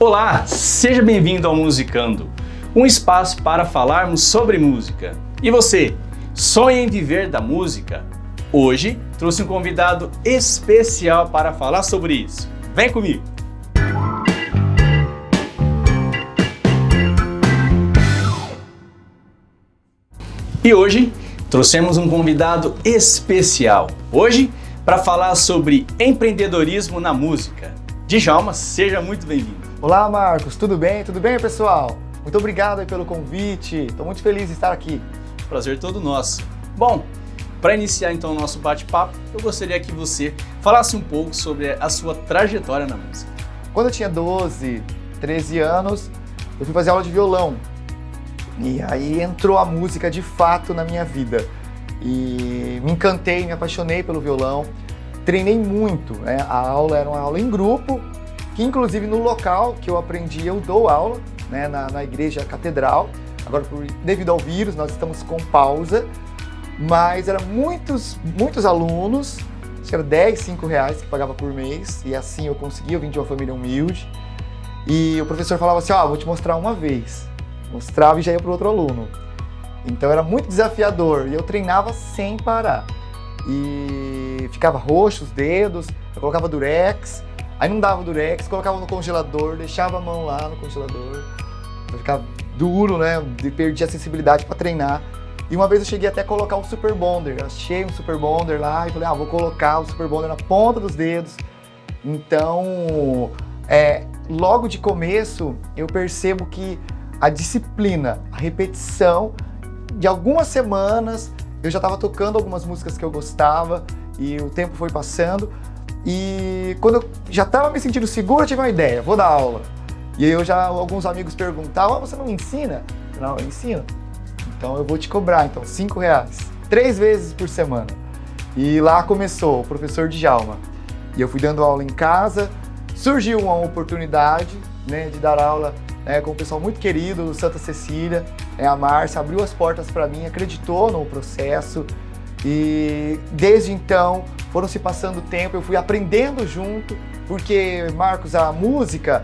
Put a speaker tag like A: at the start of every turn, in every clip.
A: Olá, seja bem-vindo ao Musicando, um espaço para falarmos sobre música. E você, sonha em viver da música? Hoje trouxe um convidado especial para falar sobre isso. Vem comigo! E hoje trouxemos um convidado especial. Hoje, para falar sobre empreendedorismo na música. Djalma, seja muito bem-vindo.
B: Olá, Marcos, tudo bem? Tudo bem, pessoal? Muito obrigado aí pelo convite, estou muito feliz de estar aqui.
A: Prazer todo nosso. Bom, para iniciar então o nosso bate-papo, eu gostaria que você falasse um pouco sobre a sua trajetória na música.
B: Quando eu tinha 12, 13 anos, eu fui fazer aula de violão. E aí entrou a música de fato na minha vida. E me encantei, me apaixonei pelo violão. Treinei muito, né? A aula era uma aula em grupo, que inclusive no local que eu aprendi eu dou aula, né? na igreja catedral. Agora, devido ao vírus, nós estamos com pausa, mas eram muitos alunos, acho que era 10, 5 reais que pagava por mês, e assim eu conseguia, eu vim de uma família humilde. E o professor falava assim, vou te mostrar uma vez. Mostrava e já ia para o outro aluno. Então era muito desafiador e eu treinava sem parar. E ficava roxo os dedos, eu colocava durex, aí não dava durex, colocava no congelador, deixava a mão lá no congelador, ficava duro, né? Perdi a sensibilidade para treinar. E uma vez eu cheguei até a colocar um Super Bonder, achei um Super Bonder lá e falei, vou colocar o Super Bonder na ponta dos dedos. Então, logo de começo eu percebo que a disciplina, a repetição, de algumas semanas eu já estava tocando algumas músicas que eu gostava e o tempo foi passando. E quando eu já estava me sentindo seguro, eu tive uma ideia, vou dar aula. E aí alguns amigos perguntavam, você não me ensina? Não, eu ensino. Então eu vou te cobrar, então, 5 reais, 3 vezes por semana. E lá começou o professor Djalma. E eu fui dando aula em casa, surgiu uma oportunidade, né, de dar aula com um pessoal muito querido do Santa Cecília, a Márcia abriu as portas para mim, acreditou no processo e desde então foram se passando o tempo, eu fui aprendendo junto, porque, Marcos, a música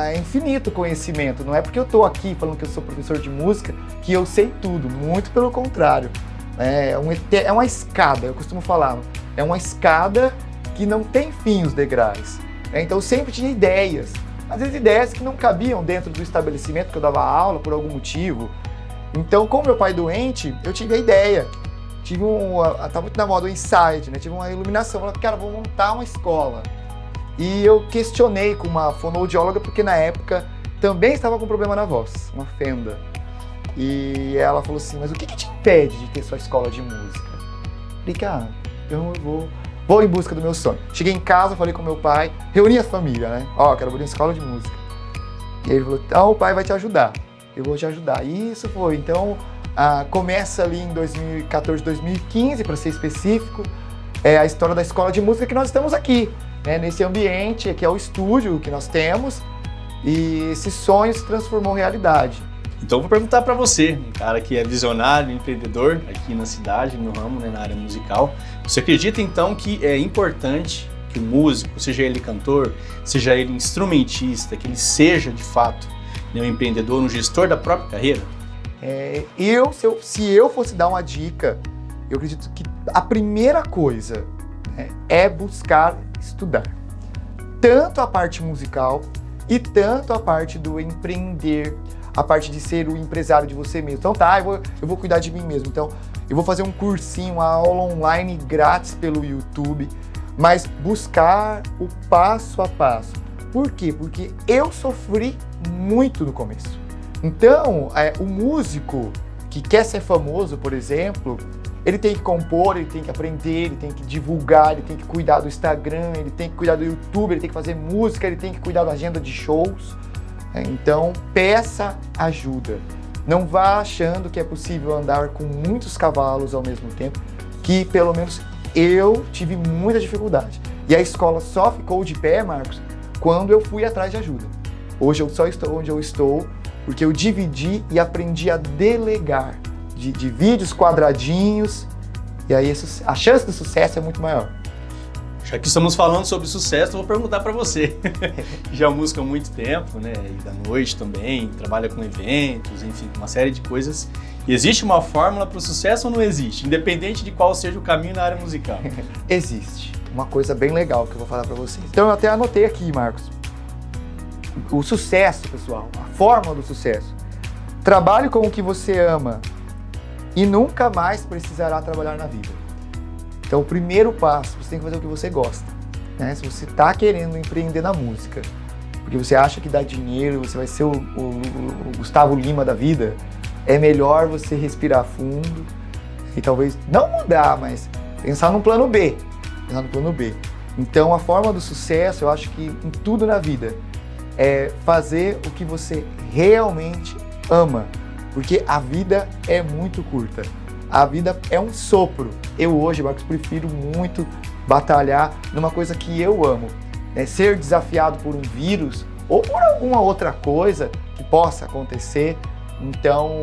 B: é infinito conhecimento, não é porque eu estou aqui falando que eu sou professor de música que eu sei tudo, muito pelo contrário, é uma escada, eu costumo falar, é uma escada que não tem fim os degraus, então eu sempre tinha ideias, às vezes ideias que não cabiam dentro do estabelecimento que eu dava aula por algum motivo. Então, com meu pai doente, eu tive a ideia. Tá muito na moda o insight, né? Tive uma iluminação, falei, cara, vou montar uma escola. E eu questionei com uma fonoaudióloga, porque na época também estava com problema na voz, uma fenda. E ela falou assim, mas o que te impede de ter sua escola de música? Falei, cara, eu vou em busca do meu sonho. Cheguei em casa, falei com meu pai, reuni a família, né? Quero abrir uma escola de música. E ele falou, então o pai vai te ajudar, eu vou te ajudar. E isso foi, então começa ali em 2014, 2015, para ser específico, a história da escola de música que nós estamos aqui, né? Nesse ambiente, aqui é o estúdio que nós temos, e esse sonho se transformou em realidade.
A: Então eu vou perguntar para você, um cara que é visionário, empreendedor aqui na cidade, no ramo, né, na área musical. Você acredita então que é importante que o músico, seja ele cantor, seja ele instrumentista, que ele seja de fato, né, um empreendedor, um gestor da própria carreira?
B: Se eu fosse dar uma dica, eu acredito que a primeira coisa, né, é buscar estudar. Tanto a parte musical e tanto a parte do empreender, a parte de ser o empresário de você mesmo. Então eu vou cuidar de mim mesmo. Então eu vou fazer um cursinho, uma aula online grátis pelo YouTube, mas buscar o passo a passo. Por quê? Porque eu sofri muito no começo. Então, o músico que quer ser famoso, por exemplo, ele tem que compor, ele tem que aprender, ele tem que divulgar, ele tem que cuidar do Instagram, ele tem que cuidar do YouTube, ele tem que fazer música, ele tem que cuidar da agenda de shows. Então, peça ajuda. Não vá achando que é possível andar com muitos cavalos ao mesmo tempo, que pelo menos eu tive muita dificuldade. E a escola só ficou de pé, Marcos, quando eu fui atrás de ajuda. Hoje eu só estou onde eu estou porque eu dividi e aprendi a delegar de vídeos quadradinhos, e aí a chance de sucesso é muito maior.
A: já que estamos falando sobre sucesso, eu vou perguntar para você. Já música há muito tempo, né? E da noite também, trabalha com eventos, enfim, uma série de coisas. E existe uma fórmula para o sucesso ou não existe? Independente de qual seja o caminho na área musical.
B: Existe. Uma coisa bem legal que eu vou falar para vocês. Então eu até anotei aqui, Marcos. O sucesso, pessoal, a fórmula do sucesso. Trabalhe com o que você ama e nunca mais precisará trabalhar na vida. Então, o primeiro passo, você tem que fazer o que você gosta. Né? Se você está querendo empreender na música, porque você acha que dá dinheiro, você vai ser o Gustavo Lima da vida, é melhor você respirar fundo e talvez não mudar, mas pensar num plano B. Pensar no plano B. Então, a forma do sucesso, eu acho que em tudo na vida, é fazer o que você realmente ama. Porque a vida é muito curta. A vida é um sopro. Eu hoje, Marcos, prefiro muito batalhar numa coisa que eu amo. Né? Ser desafiado por um vírus ou por alguma outra coisa que possa acontecer. Então,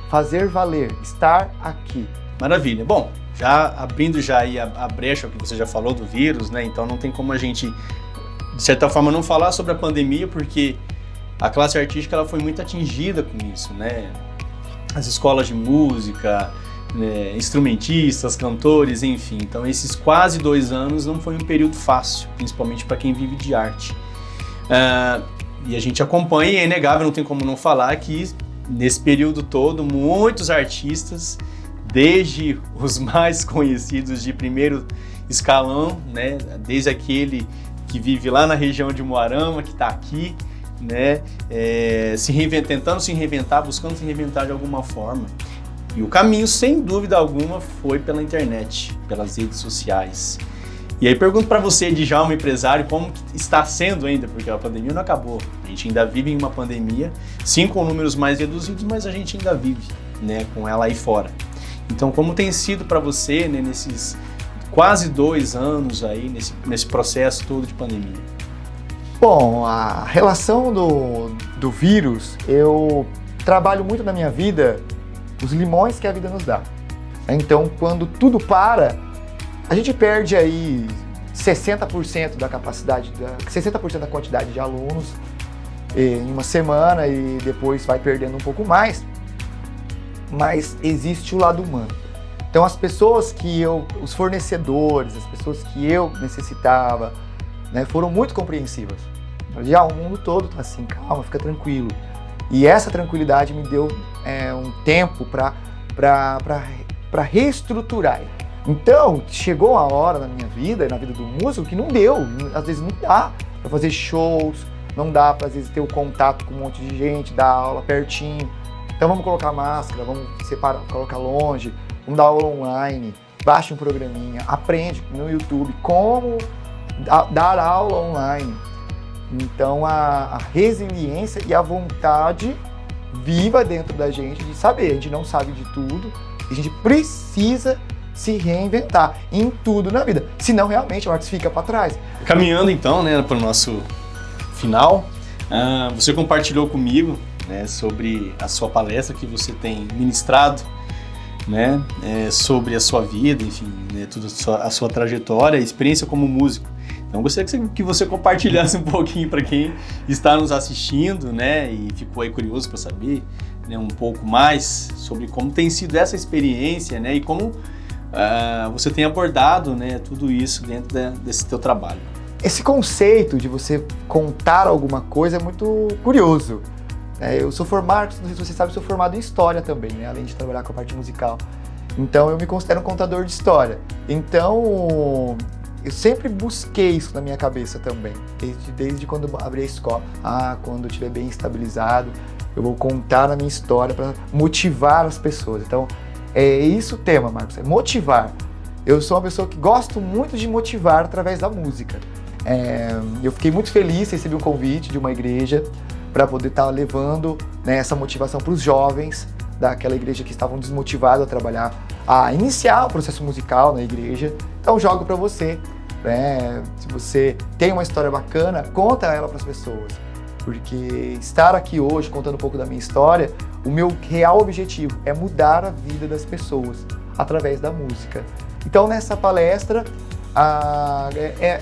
B: fazer valer, estar aqui.
A: Maravilha. Bom, já abrindo já aí a brecha que você já falou do vírus, né? Então não tem como a gente, de certa forma, não falar sobre a pandemia, porque a classe artística ela foi muito atingida com isso, né? As escolas de música, né, instrumentistas, cantores, enfim. Então esses quase 2 anos não foi um período fácil, principalmente para quem vive de arte. E a gente acompanha, e é inegável, não tem como não falar que nesse período todo muitos artistas, desde os mais conhecidos de primeiro escalão, né, desde aquele que vive lá na região de Moarama, que está aqui, né, tentando se reinventar, buscando se reinventar de alguma forma. E o caminho, sem dúvida alguma, foi pela internet, pelas redes sociais. E aí pergunto para você, Djalma, empresário, como que está sendo ainda, porque a pandemia não acabou. A gente ainda vive em uma pandemia, sim, com números mais reduzidos, mas a gente ainda vive, né, com ela aí fora. Então, como tem sido para você, né, nesses quase 2 anos aí, nesse processo todo de pandemia?
B: Bom, a relação do vírus, eu trabalho muito na minha vida os limões que a vida nos dá. Então, quando tudo para, a gente perde aí 60% da capacidade, 60% da quantidade de alunos em uma semana e depois vai perdendo um pouco mais. Mas existe o lado humano. Então as pessoas os fornecedores, as pessoas que eu necessitava, né, foram muito compreensivas. Já o mundo todo tá assim, calma, fica tranquilo. E essa tranquilidade me deu um tempo para reestruturar. Então chegou a hora na minha vida, na vida do músico, que não deu. Às vezes não dá para fazer shows, não dá para às vezes ter o contato com um monte de gente, dar aula pertinho. Então vamos colocar máscara, vamos separar, colocar longe, vamos dar aula online, baixa um programinha, aprende no YouTube como dar aula online. Então a resiliência e a vontade viva dentro da gente de saber, a gente não sabe de tudo, a gente precisa se reinventar em tudo na vida, senão realmente o Marcos fica para trás.
A: Caminhando então, né, para o nosso final, você compartilhou comigo, né, sobre a sua palestra que você tem ministrado, né, sobre a sua vida, enfim, né, tudo a sua trajetória, a experiência como músico. Então, gostaria que você compartilhasse um pouquinho para quem está nos assistindo, né, e ficou aí curioso para saber, né, um pouco mais sobre como tem sido essa experiência, né, e como você tem abordado, né, tudo isso dentro desse teu trabalho.
B: Esse conceito de você contar alguma coisa é muito curioso. Eu sou formado, não sei se você sabe, sou formado em História também, né? Além de trabalhar com a parte musical. Então eu me considero um contador de história. Então eu sempre busquei isso na minha cabeça também, desde quando eu abri a escola. Quando eu estiver bem estabilizado, eu vou contar a minha história para motivar as pessoas. Então é isso o tema, Marcos, é motivar. Eu sou uma pessoa que gosto muito de motivar através da música. Eu fiquei muito feliz, recebi um convite de uma igreja para poder estar levando, né, essa motivação para os jovens daquela igreja que estavam desmotivados a trabalhar, a iniciar o processo musical na igreja. Então jogo para você, né? Se você tem uma história bacana, conta ela para as pessoas, porque estar aqui hoje contando um pouco da minha história, o meu real objetivo é mudar a vida das pessoas através da música. Então nessa palestra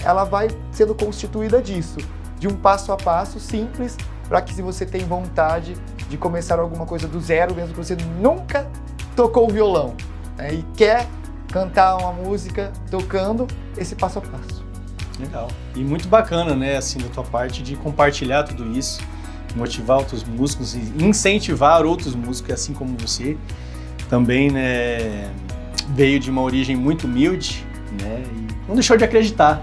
B: ela vai sendo constituída disso, de um passo a passo simples, para que se você tem vontade de começar alguma coisa do zero, mesmo que você nunca tocou o violão, né, e quer cantar uma música tocando, esse passo a passo.
A: Legal. E muito bacana, né, assim, da tua parte de compartilhar tudo isso, motivar outros músicos e incentivar outros músicos, assim como você. Também, né, veio de uma origem muito humilde, né, e não deixou de acreditar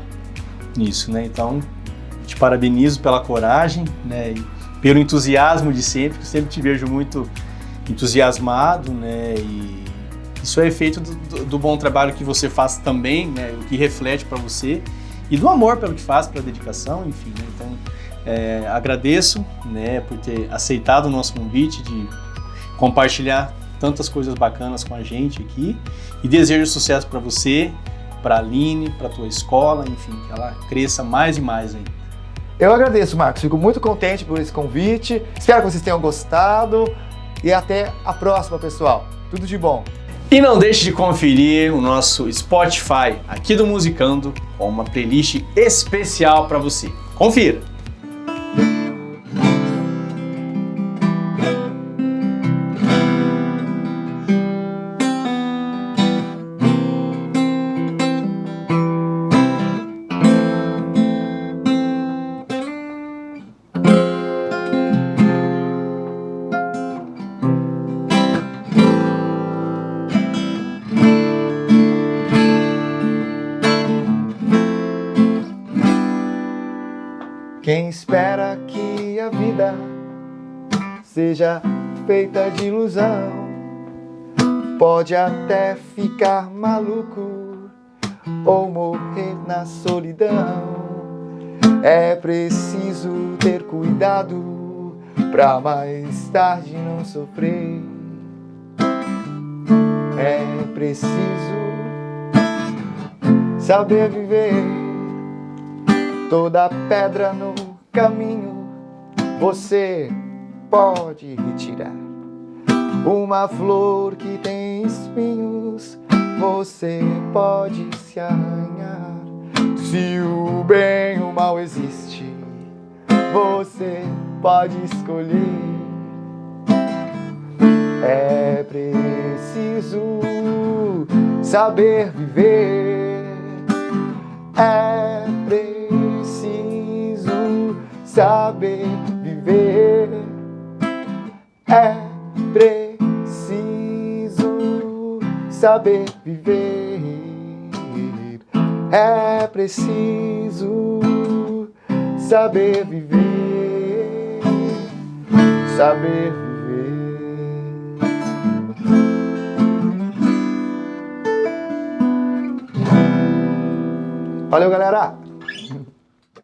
A: nisso, né. Então, te parabenizo pela coragem, né, e pelo entusiasmo de sempre, que eu sempre te vejo muito entusiasmado, né, e isso é efeito do bom trabalho que você faz também, né, o que reflete para você, e do amor pelo que faz, pela dedicação, enfim, né, então agradeço, né, por ter aceitado o nosso convite de compartilhar tantas coisas bacanas com a gente aqui, e desejo sucesso para você, para a Aline, para a tua escola, enfim, que ela cresça mais e mais ainda.
B: Eu agradeço, Marcos, fico muito contente por esse convite, espero que vocês tenham gostado e até a próxima, pessoal. Tudo de bom.
A: E não deixe de conferir o nosso Spotify aqui do Musicando, com uma playlist especial para você. Confira!
B: Quem espera que a vida seja feita de ilusão pode até ficar maluco ou morrer na solidão. É preciso ter cuidado pra mais tarde não sofrer. É preciso saber viver. Toda pedra no caminho você pode retirar. Uma flor que tem espinhos você pode se arranhar. Se o bem e o mal existe, você pode escolher. É preciso saber viver. É preciso saber viver. É preciso saber viver. É preciso saber viver. Saber viver. Valeu, galera!